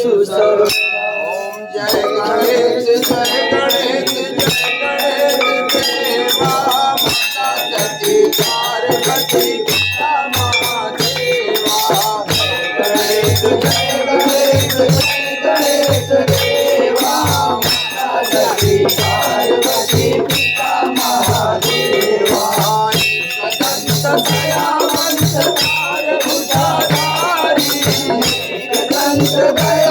सुसर। ओम जय गणेश जय गणेश जय गणेश देवा माता सती पार्वती पिता महादेवा। गणेश जय गणेश जय गणेश देवा माता सती पार्वती पिता महादेवा। एकदंत दयावंत चार भुजाधारी एकदंत दयावंत